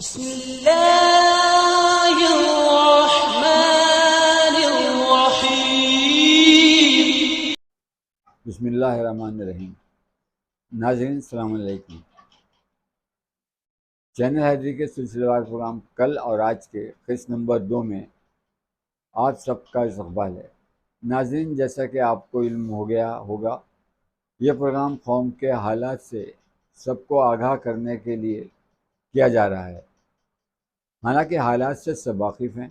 بسم اللہ الرحمن الرحیم۔ بسم اللہ الرحمن الرحیم۔ ناظرین السلام علیکم۔ چینل حیدری کے سلسلہ وار پروگرام کل اور آج کے قسط نمبر 2 میں آپ سب کا استقبال ہے۔ ناظرین، جیسا کہ آپ کو علم ہو گیا ہوگا، یہ پروگرام قوم کے حالات سے سب کو آگاہ کرنے کے لیے کیا جا رہا ہے۔ حالانکہ حالات سے سب واقف ہیں،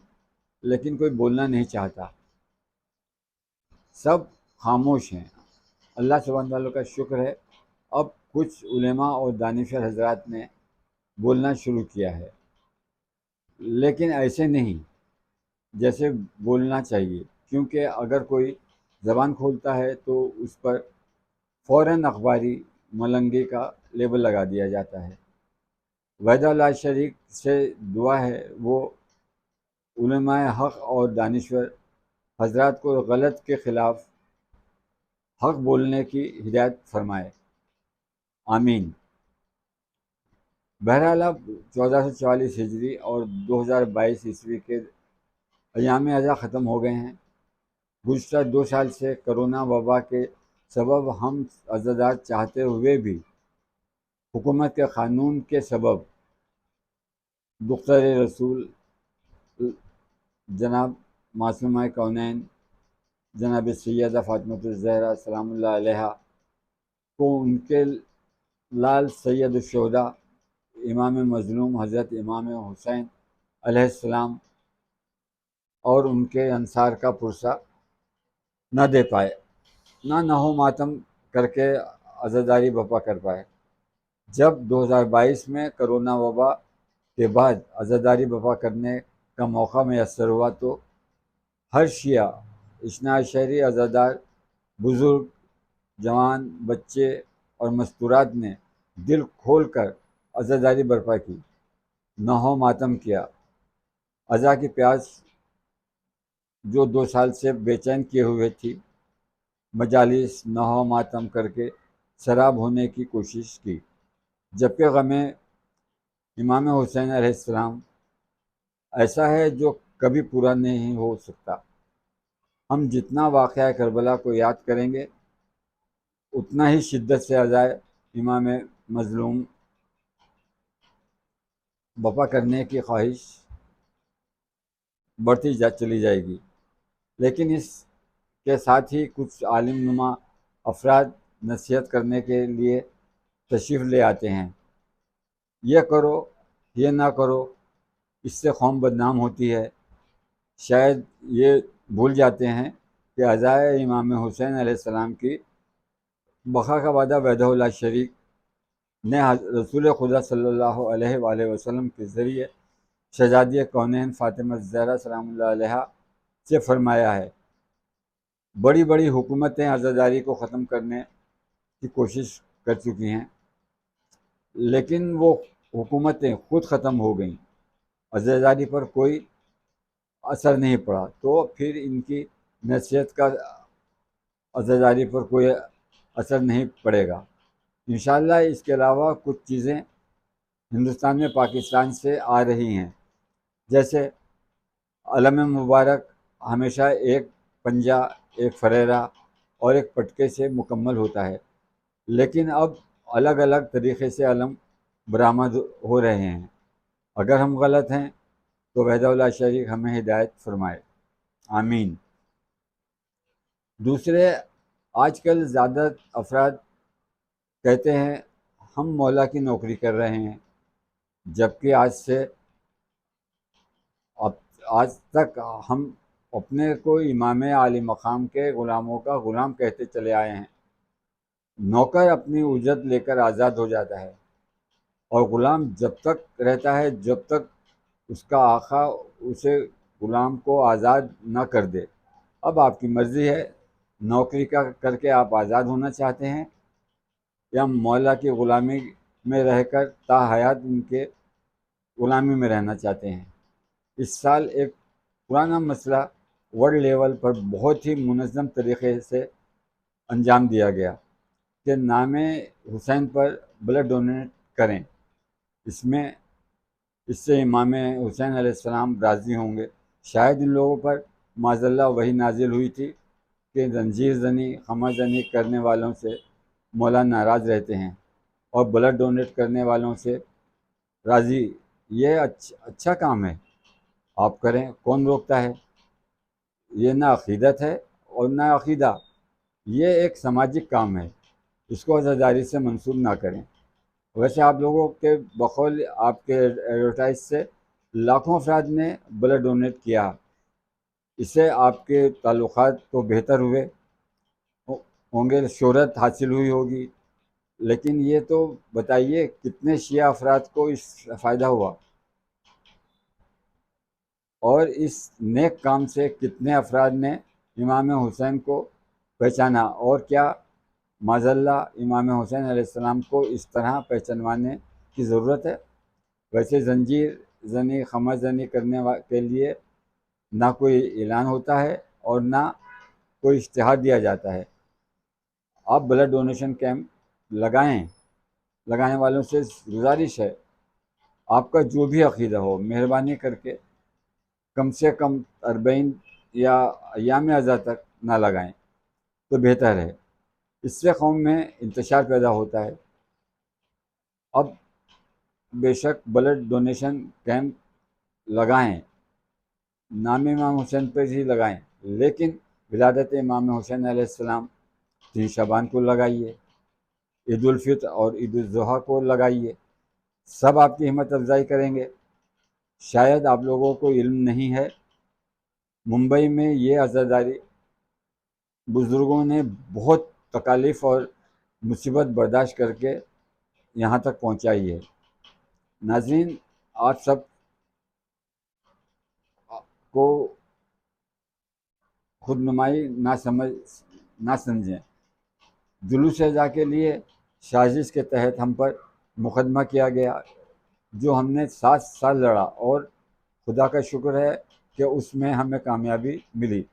لیکن کوئی بولنا نہیں چاہتا، سب خاموش ہیں۔ اللہ سبحانہ تعالیٰ کا شکر ہے، اب کچھ علماء اور دانشور حضرات نے بولنا شروع کیا ہے، لیکن ایسے نہیں جیسے بولنا چاہیے، کیونکہ اگر کوئی زبان کھولتا ہے تو اس پر فوراً اخباری ملنگی کا لیبل لگا دیا جاتا ہے۔ وحدہ اللہ شریک سے دعا ہے وہ علماء حق اور دانشور حضرات کو غلط کے خلاف حق بولنے کی ہدایت فرمائے، آمین۔ بہرحال اب 1444 ہجری اور 2022 عیسوی کے ایام ازاں ختم ہو گئے ہیں۔ گزشتہ 2 سال سے کرونا وبا کے سبب ہم عزادار چاہتے ہوئے بھی حکومت کے قانون کے سبب دختر رسول جناب معصومہ کونین جناب سیدہ فاطمۃ الزہرا سلام اللہ علیہا کو ان کے لال سید الشہداء امام مظلوم حضرت امام حسین علیہ السلام اور ان کے انصار کا پرسہ نہ دے پائے، نہ ماتم کر کے عزاداری برپا کر پائے۔ جب 2022 میں کرونا وبا کے بعد عزاداری برپا کرنے کا موقع میسر ہوا تو ہر شیعہ اثنا عشری عزادار، بزرگ، جوان، بچے اور مستورات نے دل کھول کر عزاداری برپا کی، نہو ماتم کیا۔ عزا کی پیاس جو 2 سال سے بے چین کیے ہوئے تھی، مجالس نہو ماتم کر کے سراب ہونے کی کوشش کی، جبکہ غم امام حسین علیہ السلام ایسا ہے جو کبھی پورا نہیں ہو سکتا۔ ہم جتنا واقعہ کربلا کو یاد کریں گے، اتنا ہی شدت سے عزائے امام مظلوم برپا کرنے کی خواہش بڑھتی چلی جائے گی۔ لیکن اس کے ساتھ ہی کچھ عالم نما افراد نصیحت کرنے کے لیے تشریف لے آتے ہیں، یہ کرو، یہ نہ کرو، اس سے قوم بدنام ہوتی ہے۔ شاید یہ بھول جاتے ہیں کہ عزائے امام حسین علیہ السلام کی بقا کا وعدہ وحدہ اللہ شریک نے رسول خدا صلی اللہ علیہ وآلہ وسلم کے ذریعے شہزادی کونین فاطمہ الزہرا سلام اللہ علیہا سے فرمایا ہے۔ بڑی بڑی حکومتیں عزاداری کو ختم کرنے کی کوشش کر چکی ہیں، لیکن وہ حکومتیں خود ختم ہو گئیں، عزاداری پر کوئی اثر نہیں پڑا، تو پھر ان کی نصیحت کا عزاداری پر کوئی اثر نہیں پڑے گا انشاءاللہ۔ اس کے علاوہ کچھ چیزیں ہندوستان میں پاکستان سے آ رہی ہیں، جیسے علم مبارک ہمیشہ ایک پنجہ، ایک فریرہ اور ایک پٹکے سے مکمل ہوتا ہے، لیکن اب الگ الگ طریقے سے علم برآمد ہو رہے ہیں۔ اگر ہم غلط ہیں تو وحدہ اللہ شریک ہمیں ہدایت فرمائے، آمین۔ دوسرے، آج کل زیادہ افراد کہتے ہیں ہم مولا کی نوکری کر رہے ہیں، جبکہ آج تک ہم اپنے کو امام عالی مقام کے غلاموں کا غلام کہتے چلے آئے ہیں۔ نوکر اپنی اجرت لے کر آزاد ہو جاتا ہے، اور غلام جب تک رہتا ہے جب تک اس کا آقا اسے غلام کو آزاد نہ کر دے۔ اب آپ کی مرضی ہے، نوکری کر کے آپ آزاد ہونا چاہتے ہیں یا مولا کی غلامی میں رہ کر تا حیات ان کے غلامی میں رہنا چاہتے ہیں۔ اس سال ایک پرانا مسئلہ ورلڈ لیول پر بہت ہی منظم طریقے سے انجام دیا گیا کہ نام حسین پر بلڈ ڈونیٹ کریں۔ اس میں اس سے امام حسین علیہ السلام راضی ہوں گے۔ شاید ان لوگوں پر معاذ اللہ وہی نازل ہوئی تھی کہ زنجیر زنی خمر زنی کرنے والوں سے مولا ناراض رہتے ہیں اور بلڈ ڈونیٹ کرنے والوں سے راضی۔ یہ اچھا کام ہے، آپ کریں، کون روکتا ہے؟ یہ نہ عقیدت ہے اور نہ عقیدہ، یہ ایک سماجک کام ہے، اس کو عزاداری سے منسوب نہ کریں۔ ویسے آپ لوگوں کے بقول آپ کے ایڈورٹائز سے لاکھوں افراد نے بلڈ ڈونیٹ کیا، اس سے آپ کے تعلقات تو بہتر ہوئے ہوں گے، شہرت حاصل ہوئی ہوگی، لیکن یہ تو بتائیے کتنے شیعہ افراد کو اس فائدہ ہوا، اور اس نیک کام سے کتنے افراد نے امام حسین کو پہچانا، اور کیا معاذ اللہ امام حسین علیہ السلام کو اس طرح پہچانوانے کی ضرورت ہے؟ ویسے زنجیر زنی خمر زنی کرنے کے لیے نہ کوئی اعلان ہوتا ہے اور نہ کوئی اشتہار دیا جاتا ہے۔ آپ بلڈ ڈونیشن کیمپ لگانے والوں سے گزارش ہے، آپ کا جو بھی عقیدہ ہو مہربانی کر کے کم سے کم 40 یا ایام ازا تک نہ لگائیں تو بہتر ہے، اس سے قوم میں انتشار پیدا ہوتا ہے۔ اب بے شک بلڈ ڈونیشن کیمپ لگائیں، نام امام حسین پہ ہی لگائیں، لیکن ولادت امام حسین علیہ السلام 3 شعبان کو لگائیے، عید الفطر اور عید الاضحیٰ کو لگائیے، سب آپ کی ہمت افزائی کریں گے۔ شاید آپ لوگوں کو علم نہیں ہے، ممبئی میں یہ عزاداری بزرگوں نے بہت تکالیف اور مصیبت برداشت کر کے یہاں تک پہنچائی ہے۔ ناظرین، آپ سب کو خود نمائی نہ سمجھیں۔ جلوس اضحیٰ کے لیے سازش کے تحت ہم پر مقدمہ کیا گیا جو ہم نے 7 سال لڑا، اور خدا کا شکر ہے کہ اس میں ہمیں کامیابی ملی۔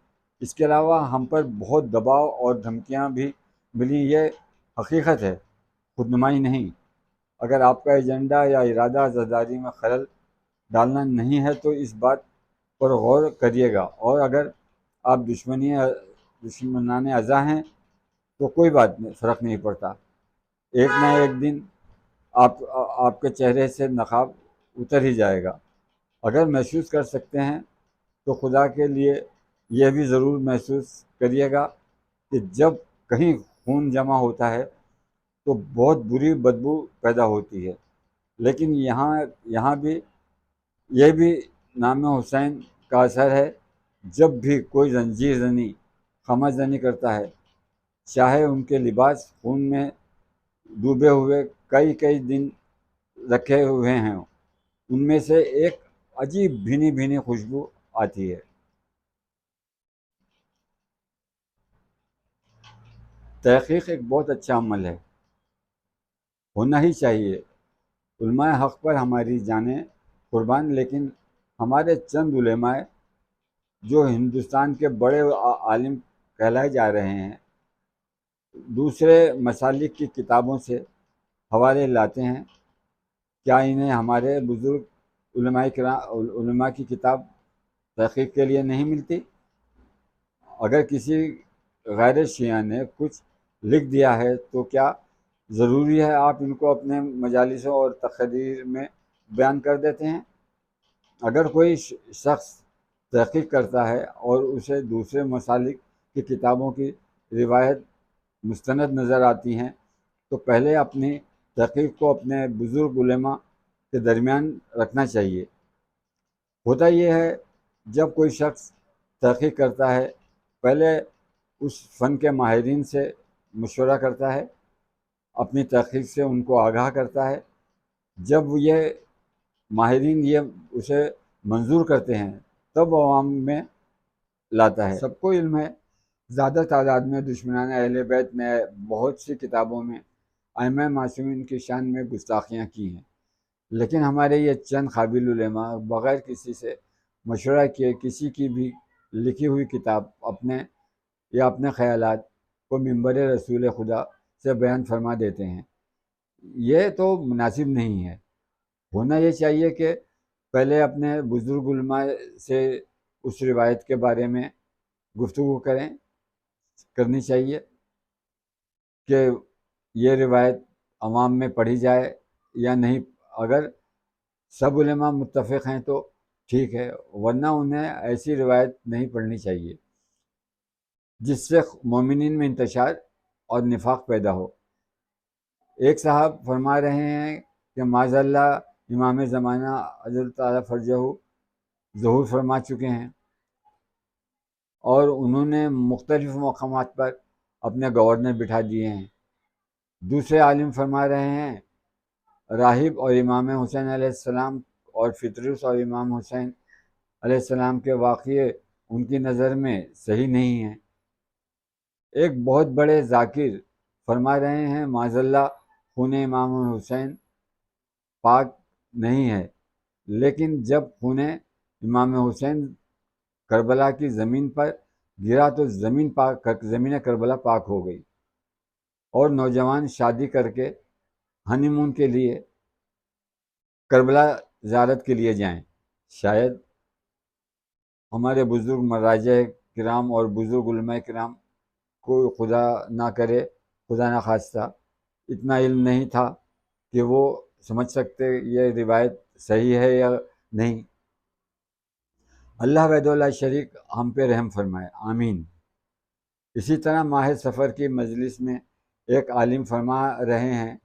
اس کے علاوہ ہم پر بہت دباؤ اور دھمکیاں بھی ملی، یہ حقیقت ہے، خود نمائی نہیں۔ اگر آپ کا ایجنڈا یا ارادہ عزاداری میں خلل ڈالنا نہیں ہے تو اس بات پر غور کریے گا، اور اگر آپ دشمنان ازاں ہیں تو کوئی بات نہیں، فرق نہیں پڑتا، ایک نہ ایک دن آپ کے چہرے سے نقاب اتر ہی جائے گا۔ اگر محسوس کر سکتے ہیں تو خدا کے لیے یہ بھی ضرور محسوس کریے گا کہ جب کہیں خون جمع ہوتا ہے تو بہت بری بدبو پیدا ہوتی ہے، لیکن یہاں بھی یہ بھی نام حسین کا اثر ہے۔ جب بھی کوئی زنجیر زنی خمر زنی کرتا ہے، چاہے ان کے لباس خون میں ڈوبے ہوئے کئی دن رکھے ہوئے ہیں، ان میں سے ایک عجیب بھینی بھینی خوشبو آتی ہے۔ تحقیق ایک بہت اچھا عمل ہے، ہونا ہی چاہیے۔ علماء حق پر ہماری جانیں قربان، لیکن ہمارے چند علماء جو ہندوستان کے بڑے عالم کہلائے جا رہے ہیں، دوسرے مسالک کی کتابوں سے حوالے لاتے ہیں، کیا انہیں ہمارے بزرگ علماء کی کتاب تحقیق کے لیے نہیں ملتی؟ اگر کسی غیر شیعہ نے کچھ لکھ دیا ہے تو کیا ضروری ہے آپ ان کو اپنے مجالسوں اور تقریر میں بیان کر دیتے ہیں؟ اگر کوئی شخص تحقیق کرتا ہے اور اسے دوسرے مسالک کی کتابوں کی روایت مستند نظر آتی ہیں تو پہلے اپنی تحقیق کو اپنے بزرگ علماء کے درمیان رکھنا چاہیے۔ ہوتا یہ ہے، جب کوئی شخص تحقیق کرتا ہے پہلے اس فن کے ماہرین سے مشورہ کرتا ہے، اپنی تحقیق سے ان کو آگاہ کرتا ہے، جب یہ ماہرین یہ اسے منظور کرتے ہیں تب عوام میں لاتا ہے۔ سب کو علم ہے، زیادہ تعداد میں دشمنان اہل بیت نے بہت سی کتابوں میں ائمہ معصومین کی شان میں گستاخیاں کی ہیں، لیکن ہمارے یہ چند قابل علماء بغیر کسی سے مشورہ کیے کسی کی بھی لکھی ہوئی کتاب اپنے خیالات کو منبر رسول خدا سے بیان فرما دیتے ہیں۔ یہ تو مناسب نہیں ہے۔ ہونا یہ چاہیے کہ پہلے اپنے بزرگ علماء سے اس روایت کے بارے میں گفتگو کرنی چاہیے کہ یہ روایت عوام میں پڑھی جائے یا نہیں. اگر سب علماء متفق ہیں تو ٹھیک ہے، ورنہ انہیں ایسی روایت نہیں پڑھنی چاہیے جس سے مومنین میں انتشار اور نفاق پیدا ہو. ایک صاحب فرما رہے ہیں کہ معاذ اللہ امام زمانہ حضرت تعالیٰ فرجہ ظہور فرما چکے ہیں اور انہوں نے مختلف مقامات پر اپنے گورنر بٹھا دیے ہیں. دوسرے عالم فرما رہے ہیں راہب اور امام حسین علیہ السلام اور فطرس اور امام حسین علیہ السلام کے واقعے ان کی نظر میں صحیح نہیں ہیں. ایک بہت بڑے ذاکر فرما رہے ہیں معاذ اللہ خون امام حسین پاک نہیں ہے، لیکن جب خون امام حسین کربلا کی زمین پر گرا تو زمین کربلا پاک ہو گئی اور نوجوان شادی کر کے ہنی مون کے لیے کربلا زیارت کے لیے جائیں. شاید ہمارے بزرگ مراجع کرام اور بزرگ علماء کرام کو خدا نہ کرے، خدا نہ خواستہ اتنا علم نہیں تھا کہ وہ سمجھ سکتے یہ روایت صحیح ہے یا نہیں. اللہ وحدہ لا شریک ہم پہ رحم فرمائے، آمین. اسی طرح ماہ سفر کی مجلس میں ایک عالم فرما رہے ہیں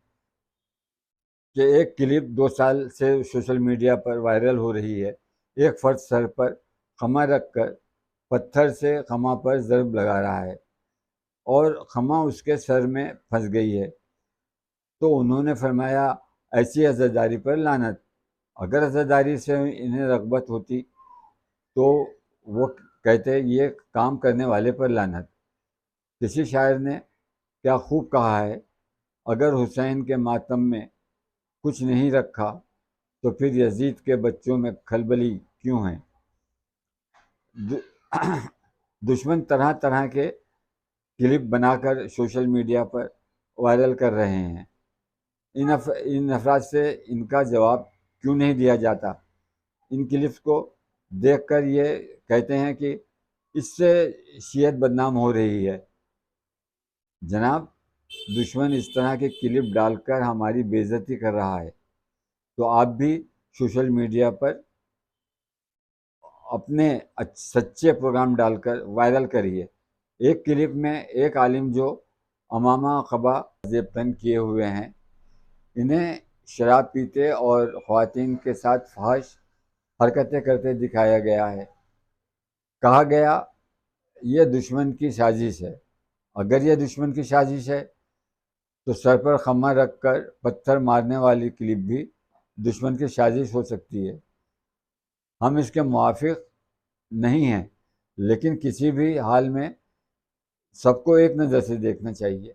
کہ ایک کلپ 2 سال سے سوشل میڈیا پر وائرل ہو رہی ہے. ایک فرد سر پر خمہ رکھ کر پتھر سے خمہ پر ضرب لگا رہا ہے اور خمہ اس کے سر میں پھنس گئی ہے. تو انہوں نے فرمایا ایسی عزاداری پر لعنت. اگر عزاداری سے انہیں رغبت ہوتی تو وہ کہتے یہ کام کرنے والے پر لعنت. کسی شاعر نے کیا خوب کہا ہے، اگر حسین کے ماتم میں کچھ نہیں رکھا تو پھر یزید کے بچوں میں کھلبلی کیوں ہیں. دشمن طرح طرح کے کلپ بنا کر سوشل میڈیا پر وائرل کر رہے ہیں. ان افراد سے ان کا جواب کیوں نہیں دیا جاتا؟ ان کلپس کو دیکھ کر یہ کہتے ہیں کہ اس سے شیعت بدنام ہو رہی ہے. جناب، دشمن اس طرح کے کلپ ڈال کر ہماری بے عزتی کر رہا ہے تو آپ بھی سوشل میڈیا پر اپنے سچے پروگرام ڈال کر وائرل کریے. ایک کلپ میں ایک عالم جو امامہ قبا زیب تن کیے ہوئے ہیں، انہیں شراب پیتے اور خواتین کے ساتھ فحش حرکتیں کرتے دکھایا گیا ہے. کہا گیا یہ دشمن کی سازش ہے. اگر یہ دشمن کی سازش ہے تو سر پر خمہ رکھ کر پتھر مارنے والی کلپ بھی دشمن کی سازش ہو سکتی ہے. ہم اس کے موافق نہیں ہیں، لیکن کسی بھی حال میں سب کو ایک نظر سے دیکھنا چاہیے.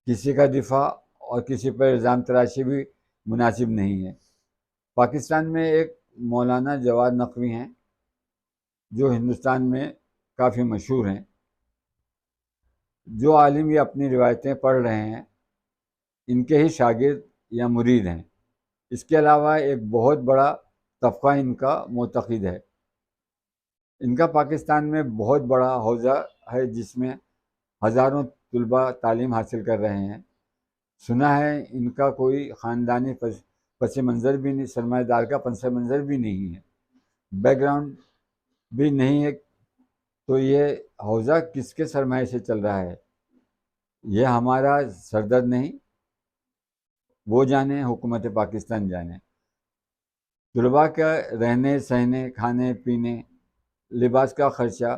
کسی کا دفاع اور کسی پر الزام تراشی بھی مناسب نہیں ہے. پاکستان میں ایک مولانا جواد نقوی ہیں جو ہندوستان میں کافی مشہور ہیں. جو عالم یہ اپنی روایتیں پڑھ رہے ہیں ان کے ہی شاگرد یا مرید ہیں. اس کے علاوہ ایک بہت بڑا طبقہ ان کا معتقد ہے. ان کا پاکستان میں بہت بڑا حوزہ ہے جس میں ہزاروں طلباء تعلیم حاصل کر رہے ہیں. سنا ہے ان کا کوئی خاندانی پس منظر بھی نہیں، سرمایہ دار کا پس منظر بھی نہیں ہے، بیک گراؤنڈ بھی نہیں ہے. تو یہ حوزہ کس کے سرمایہ سے چل رہا ہے یہ ہمارا سردرد نہیں، وہ جانے، حکومت پاکستان جانے. طلباء کا رہنے سہنے، کھانے پینے، لباس کا خرچہ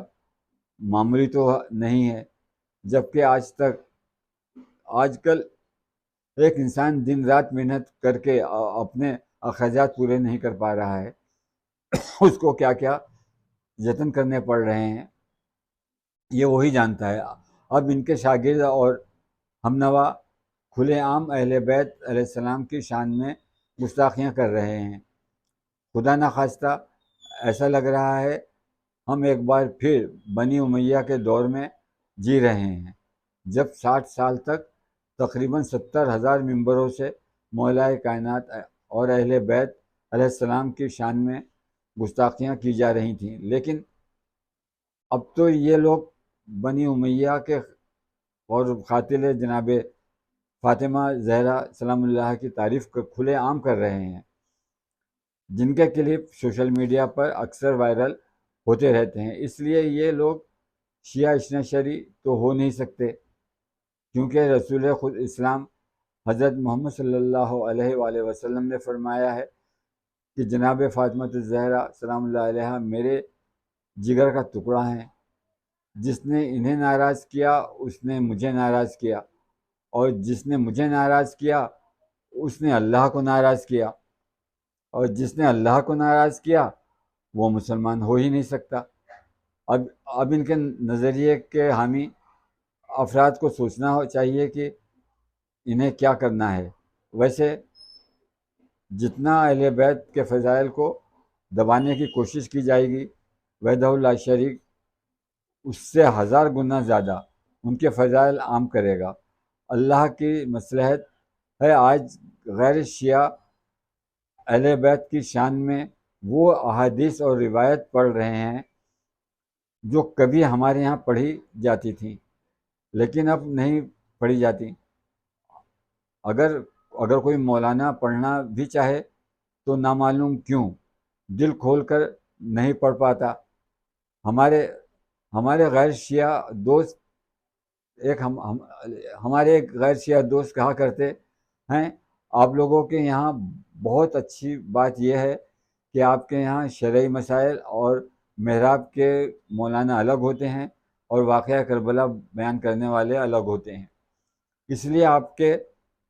معمولی تو نہیں ہے، جبکہ آج کل ایک انسان دن رات محنت کر کے اپنے اخراجات پورے نہیں کر پا رہا ہے. اس کو کیا کیا یتن کرنے پڑ رہے ہیں یہ وہی جانتا ہے. اب ان کے شاگرد اور ہمنوا کھلے عام اہل بیت علیہ السلام کی شان میں گستاخیاں کر رہے ہیں. خدا نخواستہ ایسا لگ رہا ہے ہم ایک بار پھر بنی امیہ کے دور میں جی رہے ہیں، جب 60 سال تک تقریباً 70,000 ممبروں سے مولا کائنات اور اہل بیت علیہ السلام کی شان میں گستاخیاں کی جا رہی تھیں، لیکن اب تو یہ لوگ بنی امیہ کے اور قاتل جناب فاطمہ زہرا سلام اللہ کی تعریف کھلے عام کر رہے ہیں، جن کے کلپ سوشل میڈیا پر اکثر وائرل ہوتے رہتے ہیں۔ اس لیے یہ لوگ شیعہ اثنا شری تو ہو نہیں سکتے، کیونکہ رسول خود اسلام حضرت محمد صلی اللہ علیہ وآلہ وسلم نے فرمایا ہے کہ جناب فاطمہ الزہرا سلام اللہ علیہ میرے جگر کا ٹکڑا ہیں، جس نے انہیں ناراض کیا اس نے مجھے ناراض کیا، اور جس نے مجھے ناراض کیا اس نے اللہ کو ناراض کیا، اور جس نے اللہ کو ناراض کیا وہ مسلمان ہو ہی نہیں سکتا۔ اب ان کے نظریے کے حامی افراد کو سوچنا چاہیے کہ انہیں کیا کرنا ہے۔ ویسے جتنا اہل بیت کے فضائل کو دبانے کی کوشش کی جائے گی، وحدہ لا شریک اس سے 1000 گنا زیادہ ان کے فضائل عام کرے گا۔ اللہ کی مصلحت ہے آج غیر شیعہ اہل بیت کی شان میں وہ احادیث اور روایت پڑھ رہے ہیں جو کبھی ہمارے یہاں پڑھی جاتی تھیں لیکن اب نہیں پڑھی جاتی۔ اگر کوئی مولانا پڑھنا بھی چاہے تو نامعلوم کیوں دل کھول کر نہیں پڑھ پاتا۔ ہمارے غیر شیعہ دوست ہمارے ایک غیر شیعہ دوست کہا کرتے ہیں، آپ لوگوں کے یہاں بہت اچھی بات یہ ہے کہ آپ کے یہاں شرعی مسائل اور محراب کے مولانا الگ ہوتے ہیں اور واقعہ کربلا بیان کرنے والے الگ ہوتے ہیں، اس لیے آپ کے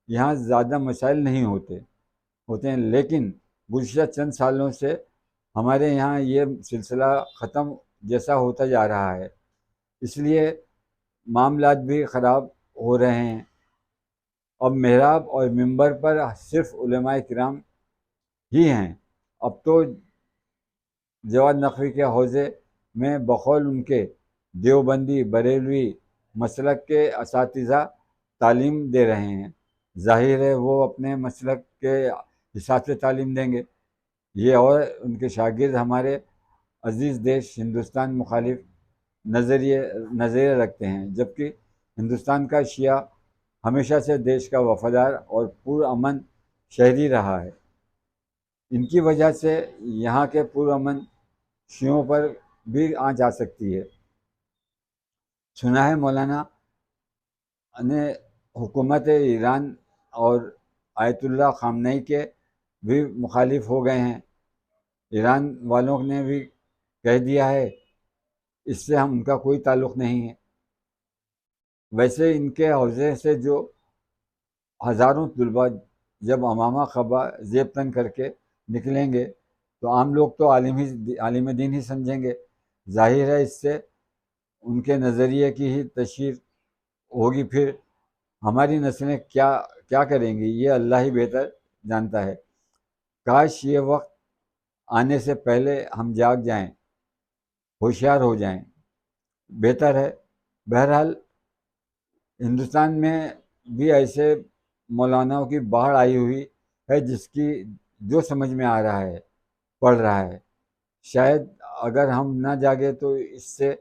یہاں زیادہ مسائل نہیں ہوتے ہیں۔ لیکن گزشتہ چند سالوں سے ہمارے یہاں یہ سلسلہ ختم جیسا ہوتا جا رہا ہے، اس لیے معاملات بھی خراب ہو رہے ہیں۔ اب محراب اور منبر پر صرف علماء کرام ہی ہیں۔ اب تو جواد نقوی کے حوزے میں بقول ان کے دیوبندی بریلوی مسلک کے اساتذہ تعلیم دے رہے ہیں۔ ظاہر ہے وہ اپنے مسلک کے حساب سے تعلیم دیں گے، یہ اور ان کے شاگرد ہمارے عزیز دیش ہندوستان مخالف نظریے رکھتے ہیں، جبکہ ہندوستان کا شیعہ ہمیشہ سے دیش کا وفادار اور پرامن شہری رہا ہے۔ ان کی وجہ سے یہاں کے پرامن شیعوں پر بھی آنچ آ سکتی ہے۔ سنا ہے مولانا نے حکومت ایران اور آیت اللہ خامنئی کے بھی مخالف ہو گئے ہیں۔ ایران والوں نے بھی کہہ دیا ہے اس سے ان کا کوئی تعلق نہیں ہے۔ ویسے ان کے حوزے سے جو ہزاروں طلباء جب امامہ قبا زیب تن کر کے نکلیں گے تو عام لوگ تو عالم دین ہی سمجھیں گے۔ ظاہر ہے اس سے ان کے نظریے کی ہی تشہیر ہوگی، پھر ہماری نسلیں کیا کریں گی یہ اللہ ہی بہتر جانتا ہے۔ کاش یہ وقت آنے سے پہلے ہم جاگ جائیں، ہوشیار ہو جائیں، بہتر ہے۔ بہرحال ہندوستان میں بھی ایسے مولاناؤں کی باڑھ آئی ہوئی ہے جس کی جو سمجھ میں آ رہا ہے پڑھ رہا ہے۔ شاید اگر ہم نہ جاگے تو اس سے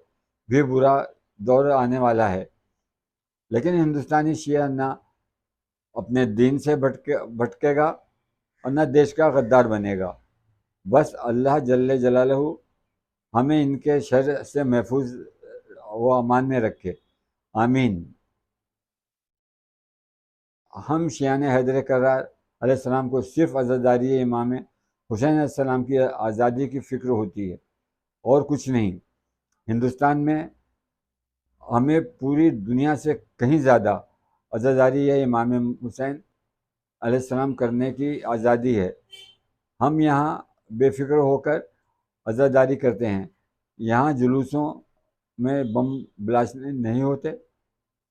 بھی برا دور آنے والا ہے، لیکن ہندوستانی شیعہ نہ اپنے دین سے بھٹکے گا اور نہ دیش کا غدار بنے گا۔ بس اللہ جل جلالہ ہمیں ان کے شر سے محفوظ و امان میں رکھے، آمین۔ ہم شیعان حیدر کرار علیہ السلام کو صرف عزاداری امام حسین علیہ السلام کی آزادی کی فکر ہوتی ہے اور کچھ نہیں۔ ہندوستان میں ہمیں پوری دنیا سے کہیں زیادہ عزاداری امام حسین علیہ السلام کرنے کی آزادی ہے۔ ہم یہاں بے فکر ہو کر عزاداری کرتے ہیں، یہاں جلوسوں میں بم بلاسٹ نہیں ہوتے،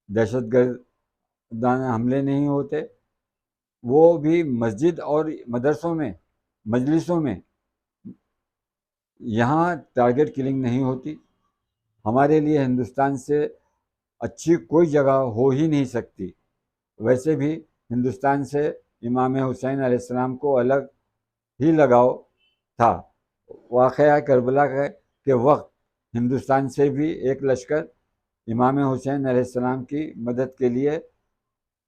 دہشت گردانہ حملے نہیں ہوتے، وہ بھی مسجد اور مدرسوں میں مجلسوں میں۔ یہاں ٹارگٹ کلنگ نہیں ہوتی۔ ہمارے لیے ہندوستان سے اچھی کوئی جگہ ہو ہی نہیں سکتی۔ ویسے بھی ہندوستان سے امام حسین علیہ السلام کو الگ ہی لگاؤ تھا۔ واقعہ کربلا کے وقت ہندوستان سے بھی ایک لشکر امام حسین علیہ السلام کی مدد کے لیے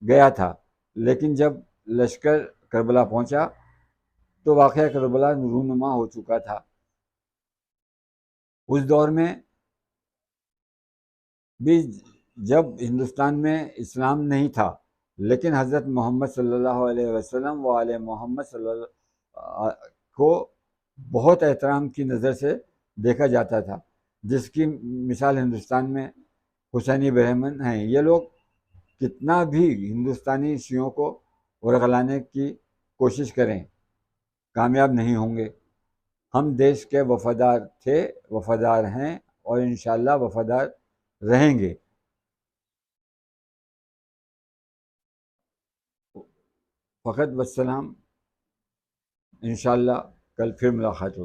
گیا تھا، لیکن جب لشکر کربلا پہنچا تو واقعہ کربلا رونما ہو چکا تھا۔ اس دور میں بھی جب ہندوستان میں اسلام نہیں تھا، لیکن حضرت محمد صلی اللہ علیہ وسلم و آل محمد صلی اللہ کو بہت احترام کی نظر سے دیکھا جاتا تھا، جس کی مثال ہندوستان میں حسینی برہمن ہیں۔ یہ لوگ کتنا بھی ہندوستانی شیعوں کو ورغلانے کی کوشش کریں، کامیاب نہیں ہوں گے۔ ہم دیش کے وفادار تھے، وفادار ہیں اور انشاءاللہ وفادار رہیں گے۔ فقط والسلام، انشاءاللہ کل پھر ملاقات ہوگی۔